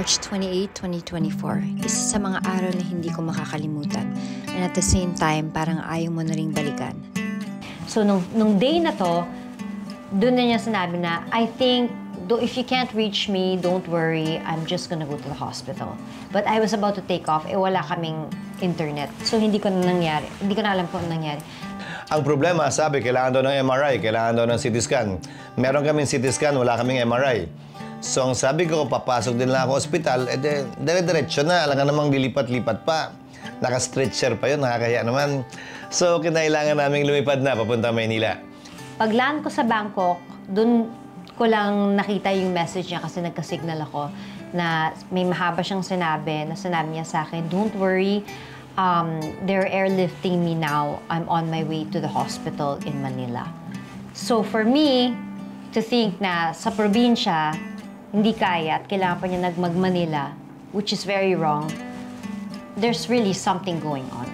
March 28, 2024, isa sa mga araw na hindi ko makakalimutan. And at the same time, parang ayaw mo na ring balikan. So, nung day na to, doon na niya sinabi na, I think, if you can't reach me, don't worry, I'm just gonna go to the hospital. But I was about to take off, wala kaming internet. So, hindi ko na alam kung anong nangyari. Ang problema, sabi, kailangan daw ng MRI, kailangan daw ng CT scan. Meron kaming CT scan, wala kaming MRI. So, ang sabi ko, papasok din lang ako ospital, dire-diretso na. Alam ka namang lilipat-lipat pa. Naka-stretcher pa yun, nakakaya naman. So, kinailangan naming lumipad na papunta Maynila. Pag-land ko sa Bangkok, dun ko lang nakita yung message niya kasi nagka-signal ako na may mahaba siyang sinabi niya sa akin, don't worry, they're airlifting me now. I'm on my way to the hospital in Manila. So for me, to think na sa probinsya, hindi kaya at kailangan pa niya nagmag-Manila, which is very wrong, there's really something going on.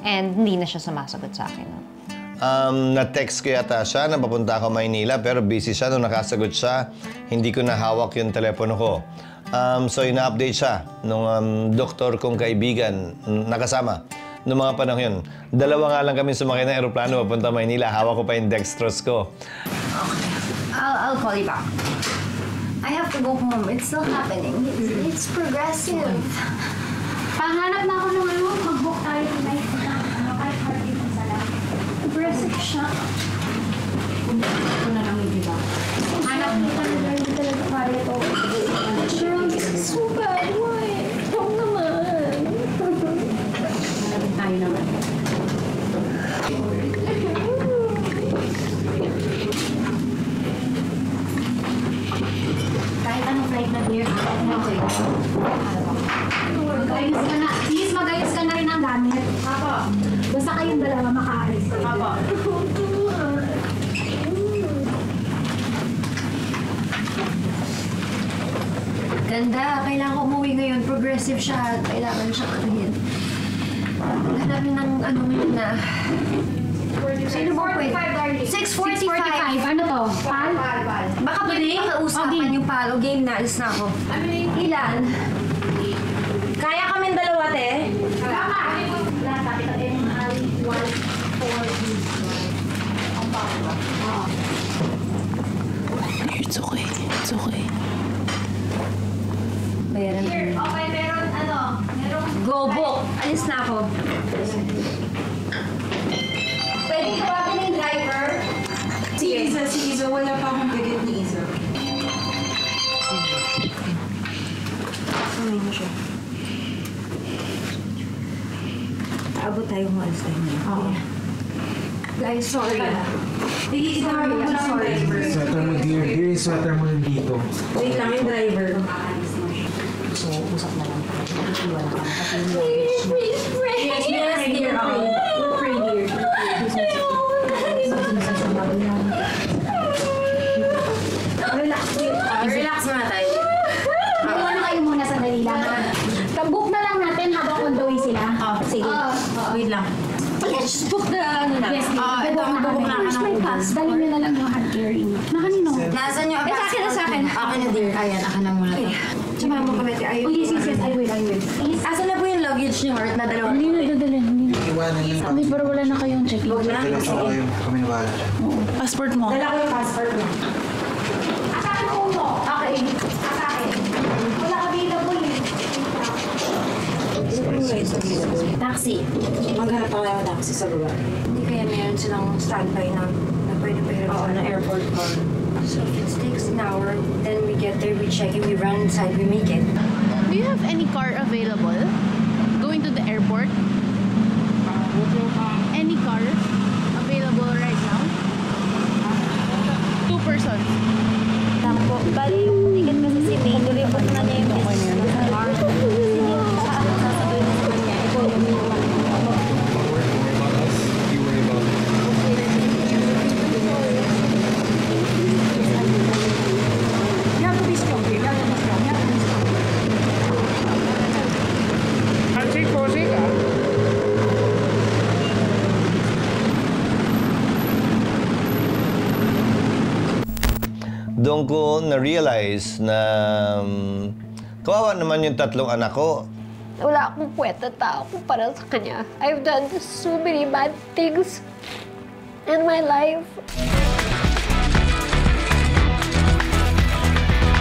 And hindi na siya sumasagot sa akin. Na-text ko yata siya na papunta ako Maynila pero busy siya nung nakasagot siya. Hindi ko nahawak yung telepono ko. So, ina-update siya nung doktor kong kaibigan nakasama noong mga panahon yun. Dalawa nga lang kami sumakay ng aeroplano papunta Maynila. Hawak ko pa yung dextrose ko. Okay. I'll call you back. I have to go home. It's still happening. It's progressive. Pahanap na ako ng mag-book tayo ng night na kahit party ng sala. Progressive siya. Ito na lang yung iba. Hanap mo ka na hindi talaga kaya ito. Girl, this is so bad. Why? Huwag naman. Hanapin tayo naman. Kahit anong flight na dear, okay. Mag-ayos ka na. Please, mag-ayos ka na rin ang gamit. Apo. Basta kayong dalawa makaalis. Apo. Ganda. Kailangan ko umuwi ngayon. Progressive siya. Kailangan siya kanahin. Hanapin ng ano ngayon na... Sino mo pwede? 6:45. Ano to? Pal? Baka pwede makausapan yung palo. Game na. Alis na ako. Ilan? Kaya kaming dalawa, te? Baka. Lahat tapit at yung 1, 4, ang pala. It's okay. It's okay. Bayaran ko. Okay, meron Go book. Alis na ako. Pwede tawagin yung driver? Si Isa. Wala pa akong ticket ni Isa. Samay mo siya. Abot tayo kung alis tayo na. Okay. Guys, sorry. Sorry, I'm sorry. Sweater mo, dear. Dear, sweater mo nandito. Wait lang yung driver. So, usap na lang. Iwan ka. Please, Yes, dear. We'll pray, dear. Relax muna tayo. Ano kayo muna sa dalila? Kabook na lang natin habang on the way sila. Sige. Wait lang. Let's book the ano na. Yes, ito, book na magbubook na kami. ako ng Where's my pass? Dali nyo na lang yung hand carry. Na kanino? Nasaan yung Sa akin, sa akin. Akin na, dear. Ayan, akin na muna. Tsama mo kami. Oh, yes, I will. Please. Asan na po yung luggage niyo, Heart, na dalawa? Hindi na idadalhin. Iwanan niyo. Hindi, pero wala na kayong check-in. Huwag na. Dala ko kayo. Kami na bahala. Passport mo. Dala ko yung passport mo. Asakin mo mo. Okay. Asakin. Wala available eh. Taxi. Maghanap pa kayo ng taxi sa baba. Hindi kaya meron silang standby na pwede pa yun. Oo, na airport call. So if it takes an hour, then we get there, we check it, we run inside, we make it. Do you have any car available going to the airport? Any car available right now? 2 persons. Tampo. Bali yung ticket kasi si May, nilipot na niya yung business. Sasabihin na sa kanya, ito yung Doon ko na-realize na Kawawa naman yung 3 anak ko. Wala akong puwet na tao para sa kanya. I've done so many bad things in my life.